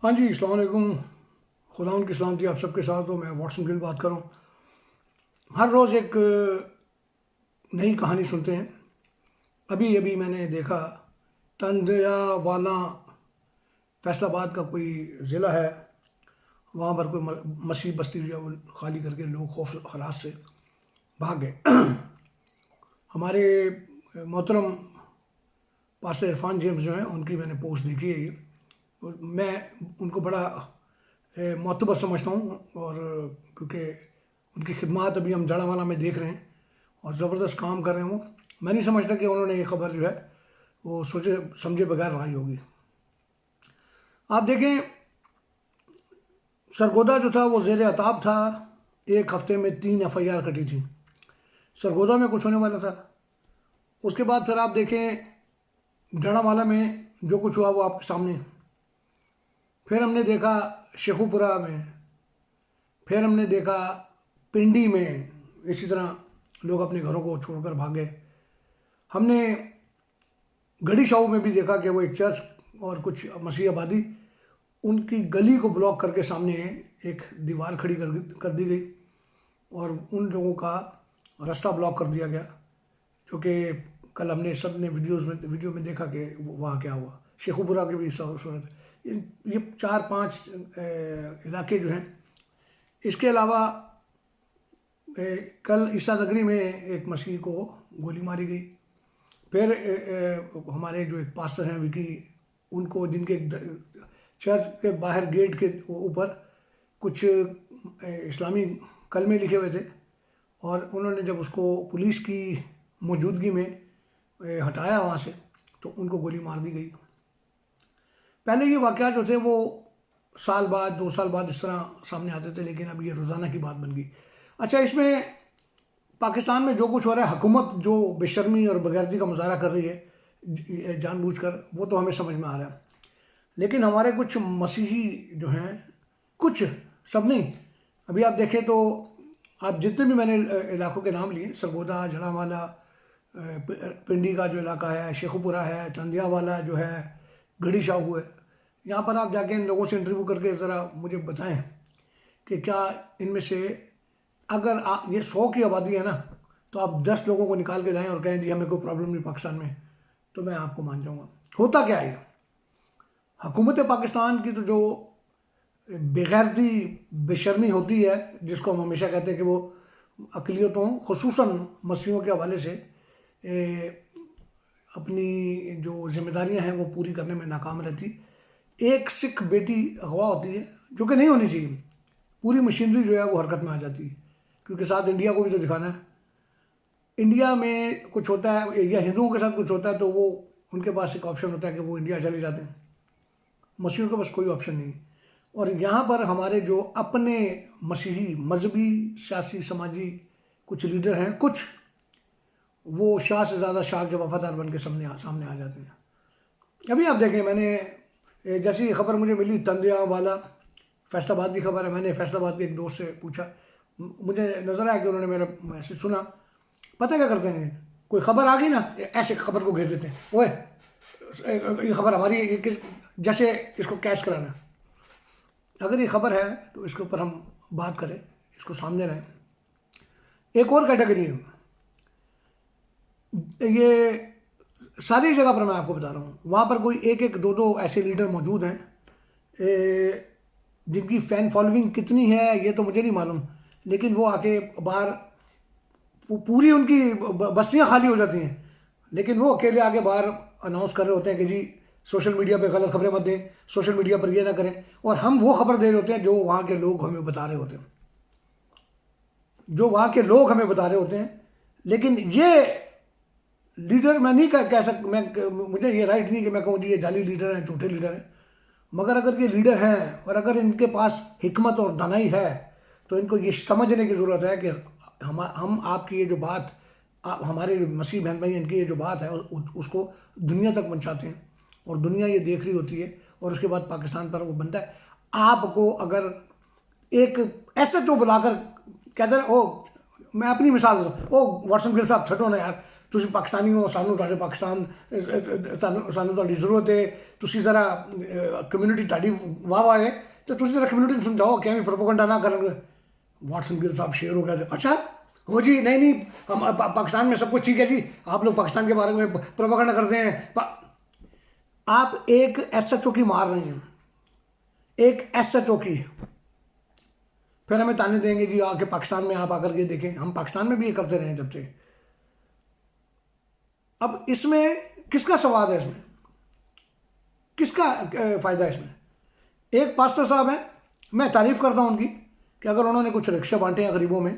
हाँ जी, अस्सलाम वालेकुम। खुदा उनकी सलामती आप सबके साथ हो। मैं वाटसन गिल बात कर रहा हूँ। हर रोज़ एक नई कहानी सुनते हैं। अभी अभी मैंने देखा तंदयावाला फैसलाबाद का कोई ज़िला है, वहाँ पर कोई मसीह बस्ती जो है वो खाली करके लोग खौफ हरास से भाग गए। हमारे मोहतरम पास्टर इरफान जेम्स जो हैं उनकी मैंने पोस्ट देखी है। ये मैं उनको बड़ा मोतबर समझता हूँ, और क्योंकि उनकी खिदमत अभी हम जड़ावाला में देख रहे हैं और ज़बरदस्त काम कर रहे हैं। वो मैं नहीं समझता कि उन्होंने ये खबर जो है वो सोचे समझे बगैर लाई होगी। आप देखें, सरगोदा जो था वो ज़ेर अताब था। एक हफ्ते में 3 FIR कटी थी। सरगोदा में कुछ होने वाला था। उसके बाद फिर आप देखें जड़ावाला में जो कुछ हुआ वो आपके सामने। फिर हमने देखा शेखुपुरा में, फिर हमने देखा पिंडी में, इसी तरह लोग अपने घरों को छोड़कर भागे। हमने गढ़ी शाहू में भी देखा कि वो एक चर्च और कुछ मसीह आबादी, उनकी गली को ब्लॉक करके सामने एक दीवार खड़ी कर दी गई और उन लोगों का रास्ता ब्लॉक कर दिया गया, जो कि कल हमने सब ने वीडियो में देखा कि वहाँ क्या हुआ। शेखुपुरा की भी सूरत। ये 4-5 इलाके जो हैं। इसके अलावा कल ईसा नगरी में एक मसीह को गोली मारी गई। फिर हमारे जो एक पास्टर हैं विकी, उनको जिनके चर्च के बाहर गेट के ऊपर कुछ इस्लामी कलमे लिखे हुए थे, और उन्होंने जब उसको पुलिस की मौजूदगी में हटाया वहाँ से, तो उनको गोली मार दी गई। पहले ये वाक़या जो थे वो साल बाद 2 साल बाद इस तरह सामने आते थे, लेकिन अब ये रोज़ाना की बात बन गई। अच्छा, इसमें पाकिस्तान में जो कुछ हो रहा है, हुकूमत जो बेशर्मी और बगैरती का मुजाहरा कर रही है जानबूझकर, वो तो हमें समझ में आ रहा है। लेकिन हमारे कुछ मसीही जो हैं, कुछ, सब नहीं, अभी आप देखें तो आप जितने भी मैंने इलाकों के नाम लिए, सरगोदा, जड़ावाला, पिंडी का जो इलाका है, शेखुपुरा है, तंदियावाला जो है, गढ़ी शाहू है, यहाँ पर आप जाके इन लोगों से इंटरव्यू करके ज़रा मुझे बताएं कि क्या इनमें से अगर ये 100 की आबादी है ना, तो आप 10 लोगों को निकाल के जाएं और कहें जी हमें कोई प्रॉब्लम नहीं पाकिस्तान में, तो मैं आपको मान जाऊँगा। होता क्या है, हुकूमत पाकिस्तान की तो जो बेगैरती बेशर्मी होती है, जिसको हम हमेशा कहते हैं कि वो अक़लियतों खुसूसन मसीहों के हवाले से अपनी जो जिम्मेदारियां हैं वो पूरी करने में नाकाम रहती। एक सिख बेटी अगवा होती है, जो कि नहीं होनी चाहिए, पूरी मशीनरी जो है वो हरकत में आ जाती है, क्योंकि साथ इंडिया को भी तो दिखाना है। इंडिया में कुछ होता है या हिंदुओं के साथ कुछ होता है तो वो उनके पास एक ऑप्शन होता है कि वो इंडिया चले जाते हैं। मसीहों के पास कोई ऑप्शन नहीं। और यहाँ पर हमारे जो अपने मसीही मजहबी सियासी समाजी कुछ लीडर हैं, कुछ वो शाह से ज़्यादा शाह के वफादार बन के सामने आ जाते हैं। अभी आप देखें, मैंने जैसी खबर मुझे मिली तंदियावाला फैसलाबाद की खबर है, मैंने फैसलाबाद के एक दोस्त से पूछा, मुझे नज़र आया कि उन्होंने मेरा मैसेज सुना। पता क्या करते हैं, कोई खबर आ गई ना, ऐसे खबर को घेर देते हैं, ओए ये खबर हमारी, जैसे इसको कैश कराना। अगर ये खबर है तो इसके ऊपर हम बात करें, इसको सामने रहें। एक और कैटेगरी है, ये सारी जगह पर मैं आपको बता रहा हूँ, वहाँ पर कोई 1-1, 2-2 ऐसे लीडर मौजूद हैं जिनकी फ़ैन फॉलोइंग कितनी है ये तो मुझे नहीं मालूम, लेकिन वो आके बाहर पूरी उनकी बस्तियाँ खाली हो जाती हैं, लेकिन वो अकेले आके बाहर अनाउंस कर रहे होते हैं कि जी सोशल मीडिया पे गलत खबरें मत दें, सोशल मीडिया पर ये ना करें, और हम वो खबर दे रहे होते हैं जो वहाँ के लोग हमें बता रहे होते हैं, लेकिन ये लीडर मैं नहीं कह सकता, मुझे ये राइट नहीं कि मैं कहूँ जी ये जाली लीडर हैं, झूठे लीडर हैं। मगर अगर ये लीडर हैं और अगर इनके पास हिकमत और दानाई है, तो इनको ये समझने की ज़रूरत है कि हम आपकी ये जो बात, हमारे जो मसीह बहन भाई इनकी ये जो बात है उसको दुनिया तक पहुँचाते हैं, और दुनिया ये देख रही होती है, और उसके बाद पाकिस्तान पर वो बनता है। आपको अगर एक SHO बुलाकर कहते हैं, ओ मैं अपनी मिसाल, ओ वाटसन गिल साहब छठो ना यार, ਤੁਸੀਂ ਪਾਕਿਸਤਾਨੀ ਹੋ, ਸਾਨੂੰ ਤੁਹਾਡੇ ਪਾਕਿਸਤਾਨ ਸਾਨੂੰ ਤੁਹਾਡੀ ਜ਼ਰੂਰਤ ਹੈ, ਤੁਸੀਂ ਜ਼ਰਾ ਕਮਿਊਨਿਟੀ ਤੁਹਾਡੀ ਵਾਹ ਹੈ, तो ਤੁਸੀਂ जरा कम्युनिटी समझाओ कि हमें प्रोपोगंडा ना करेंगे। वाटसन गिल साहब शेर हो गया, अच्छा हो जी, नहीं नहीं हम पाकिस्तान में सब कुछ ठीक है जी, आप लोग पाकिस्तान के बारे में प्रोपोगंडा करते हैं। आप एक SHO की मार रहे हैं, एक SHO की, फिर हमें ताने देंगे जी आके पाकिस्तान में आप आकर के देखें। हम पाकिस्तान में भी ये करते रहे जब से। अब इसमें किसका स्वाद है, इसमें किसका फायदा है? इसमें एक पास्टर साहब हैं, मैं तारीफ करता हूं उनकी कि अगर उन्होंने कुछ रिक्शे बांटे हैं गरीबों में,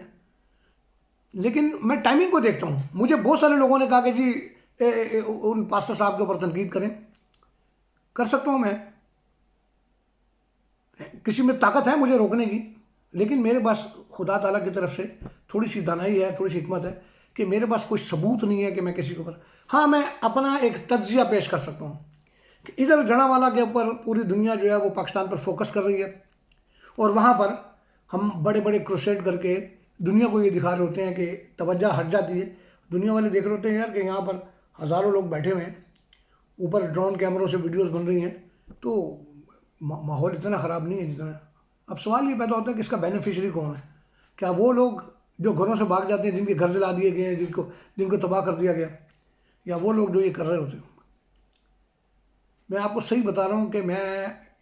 लेकिन मैं टाइमिंग को देखता हूं। मुझे बहुत सारे लोगों ने कहा कि जी उन पास्टर साहब के ऊपर तनकीद करें, कर सकता हूं मैं, किसी में ताकत है मुझे रोकने की, लेकिन मेरे पास खुदा ताला की तरफ से थोड़ी सी दानाई है, थोड़ी सी हिकमत है कि मेरे पास कोई सबूत नहीं है कि मैं किसी के ऊपर, हाँ मैं अपना एक तज्जिया पेश कर सकता हूँ कि इधर जड़ावाला के ऊपर पूरी दुनिया जो है वो पाकिस्तान पर फोकस कर रही है, और वहाँ पर हम बड़े बड़े क्रूसेड करके दुनिया को ये दिखा रहे होते हैं कि तवज्जो हट जाती है। दुनिया वाले देख रहे होते हैं यार कि यहाँ पर हज़ारों लोग बैठे हुए हैं, ऊपर ड्रोन कैमरों से वीडियोस बन रही हैं, तो माहौल इतना ख़राब नहीं है जितना। अब सवाल ये पैदा होता है कि इसका बेनिफिशरी कौन है? क्या वो लोग जो घरों से भाग जाते हैं, जिनके घर जला दिए गए हैं, जिनको तबाह कर दिया गया, या वो लोग जो ये कर रहे होते हैं? मैं आपको सही बता रहा हूँ कि मैं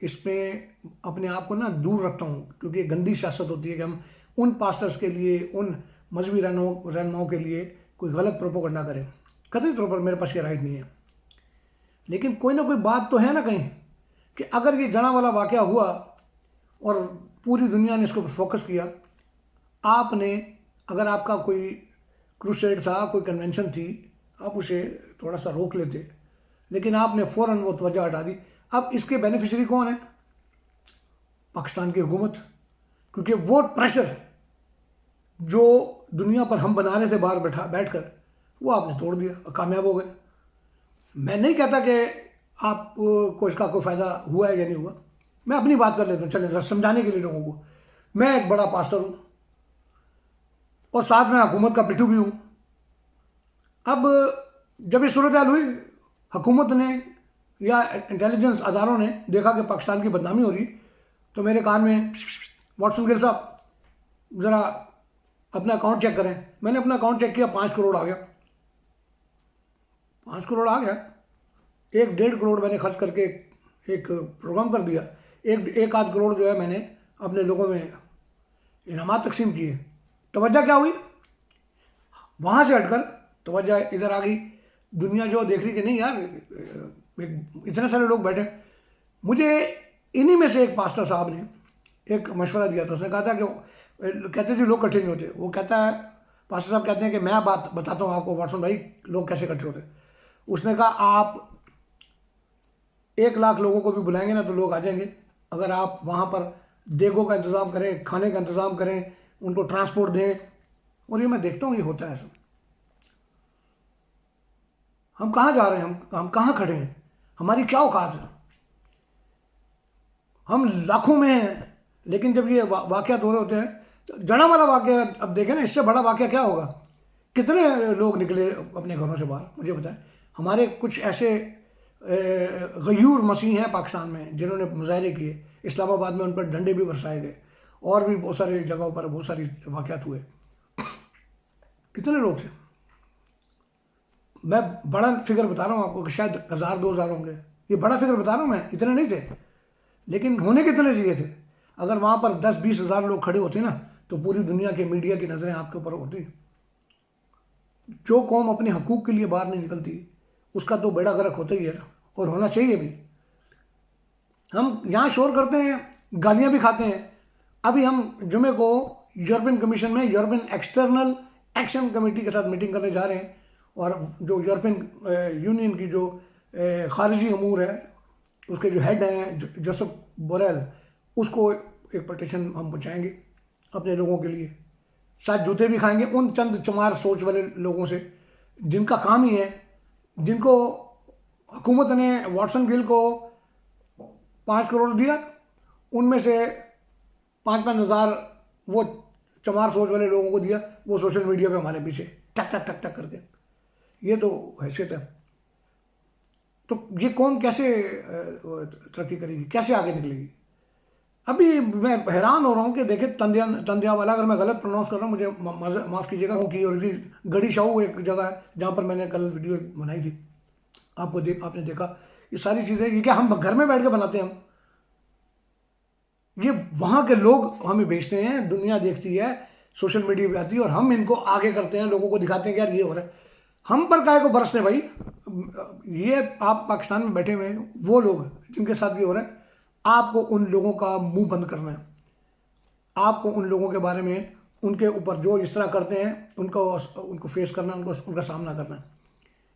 इसमें अपने आप को ना दूर रखता हूँ, क्योंकि ये गंदी सियासत होती है कि हम उन पास्टर्स के लिए, उन मजहबी रहनुमाओं के लिए कोई गलत प्रोपोगंडा करें। कतई तौर पर मेरे पास ये राइट नहीं है, लेकिन कोई ना कोई बात तो है ना कहीं कि अगर ये जना वाला वाक़या हुआ और पूरी दुनिया ने इसको फोकस किया, आपने अगर आपका कोई क्रूसेड था, कोई कन्वेंशन थी, आप उसे थोड़ा सा रोक लेते, लेकिन आपने फ़ौरन वो तवज्जो हटा दी। अब इसके बेनिफिशरी कौन है? पाकिस्तान की हुकूमत, क्योंकि वो प्रेशर जो दुनिया पर हम बना रहे थे बाहर बैठकर, वो आपने तोड़ दिया, कामयाब हो गए। मैं नहीं कहता कि आपको इसका कोई फ़ायदा हुआ है या नहीं हुआ, मैं अपनी बात कर लेता हूँ, चले समझाने के लिए लोगों को। मैं एक बड़ा पास्टर हूँ और साथ में हुकूमत का पिट्ठू भी हूँ। अब जब ये सूरत हाल हुई, हुकूमत ने या इंटेलिजेंस अदारों ने देखा कि पाकिस्तान की बदनामी हो रही, तो मेरे कान में, वाटसन गिल साहब ज़रा अपना अकाउंट चेक करें। मैंने अपना अकाउंट चेक किया, 5 करोड़ आ गया। 5 करोड़ आ गया। 1-1.5 करोड़ मैंने खर्च करके एक प्रोग्राम कर दिया। एक आध करोड़ जो है मैंने अपने लोगों में इनामात तकसीम किए। तवज्जो क्या हुई? वहाँ से हटकर तवज्जो इधर आ गई। दुनिया जो देख रही कि नहीं यार, इतने सारे लोग बैठे। मुझे इन्हीं में से एक पास्टर साहब ने एक मशवरा दिया था। उसने कहा था कि कहते थे लोग इकट्ठे नहीं होते। वो कहता है, पास्टर साहब कहते हैं कि मैं बात बताता हूँ आपको वाटसन भाई, लोग कैसे इकट्ठे होते। उसने कहा आप 1 लाख लोगों को भी बुलाएंगे ना तो लोग आ जाएंगे, अगर आप वहाँ पर देगों का इंतज़ाम करें, खाने का इंतज़ाम करें, उनको ट्रांसपोर्ट दें। और ये मैं देखता हूँ ये होता है सब। हम कहाँ जा रहे हैं? हम कहाँ खड़े हैं? हमारी क्या औकात है? हम लाखों में हैं, लेकिन जब ये वाक़यात हो रहे होते हैं, तो जड़ा वाला वाक़या अब देखें ना, इससे बड़ा वाक़या क्या होगा? कितने लोग निकले अपने घरों से बाहर, मुझे बताएं। हमारे कुछ ऐसे गयूर मसीह हैं पाकिस्तान में जिन्होंने मुजाहरे किए, इस्लामाबाद में उन पर डंडे भी बरसाए गए, और भी बहुत सारी जगहों पर बहुत सारी वाक़यात हुए। कितने लोग थे? मैं बड़ा फिगर बता रहा हूँ आपको कि शायद 1000-2000 होंगे। ये बड़ा फिगर बता रहा हूँ मैं, इतने नहीं थे, लेकिन होने कितने चाहिए थे? अगर वहाँ पर 10-20 हज़ार लोग खड़े होते ना, तो पूरी दुनिया के मीडिया की नज़रें आपके ऊपर होती। जो कौम अपने हकूक़ के लिए बाहर नहीं निकलती, उसका तो बेड़ा गर्क होता ही है, और होना चाहिए भी। हम यहाँ शोर करते हैं, गालियाँ भी खाते हैं। अभी हम जुमे को यूरोपियन कमीशन में यूरोपियन एक्सटर्नल एक्शन कमेटी के साथ मीटिंग करने जा रहे हैं, और जो यूरोपियन यूनियन की जो खारिजी अमूर है, उसके जो हेड हैं जोसेफ बोरेल, उसको एक पटिशन हम पहुँचाएंगे अपने लोगों के लिए। साथ जूते भी खाएंगे उन चंद चमार सोच वाले लोगों से, जिनका काम ही है, जिनको हुकूमत ने वाटसन गिल को 5 करोड़ दिया, उनमें से 5-5 हज़ार वो चमार सोच वाले लोगों को दिया। वो सोशल मीडिया पे हमारे पीछे टक टक टक टक करके। ये तो हैसियत है। तो ये कौम कैसे तरक्की करेगी, कैसे आगे निकलेगी? अभी मैं हैरान हो रहा हूँ कि देखिए तंदिया वाला, अगर मैं गलत प्रोनाउंस कर रहा हूँ मुझे माफ़ कीजिएगा, क्योंकि और गढ़ी शाहू एक जगह है जहाँ पर मैंने कल वीडियो बनाई थी, आपने देखा। ये सारी चीज़ें ये क्या हम घर में बैठ के बनाते हैं? ये वहाँ के लोग हमें भेजते हैं, दुनिया देखती है, सोशल मीडिया पे आती है, और हम इनको आगे करते हैं, लोगों को दिखाते हैं कि यार ये हो रहा है। हम पर काहे को बरसते भाई? ये आप पाकिस्तान में बैठे हुए हैं, वो लोग जिनके साथ ये हो रहा है, आपको उन लोगों का मुंह बंद करना है। आपको उन लोगों के बारे में, उनके ऊपर जो इस तरह करते हैं, उनको फेस करना, उनका सामना करना है।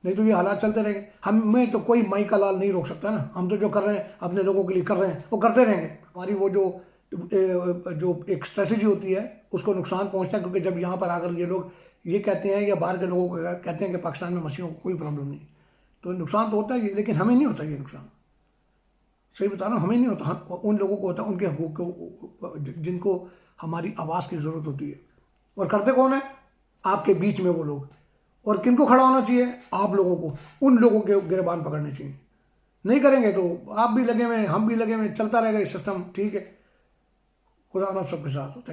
नहीं तो ये हालात चलते रहेंगे। हमें तो कोई माई का लाल नहीं रोक सकता ना। हम तो जो कर रहे हैं अपने लोगों के लिए कर रहे हैं, वो करते रहेंगे। हमारी वो जो एक स्ट्रेटजी होती है उसको नुकसान पहुंचता है, क्योंकि जब यहाँ पर आकर ये लोग ये कहते हैं या बाहर के लोगों को कहते हैं कि पाकिस्तान में मसीहों को कोई प्रॉब्लम नहीं, तो नुकसान तो होता है, लेकिन हमें नहीं होता ये नुकसान। सही बता रहा हूँ, हमें नहीं होता, उन लोगों को होता है, उनके हकूक़ को, जिनको हमारी आवाज़ की ज़रूरत होती है। और करते कौन है? आपके बीच में वो लोग। और किनको खड़ा होना चाहिए? आप लोगों को उन लोगों के गिरबान पकड़ने चाहिए। नहीं करेंगे तो आप भी लगे हुए, हम भी लगे हुए, चलता रहेगा ये सिस्टम। ठीक है, खुदा ना सबके साथ हो।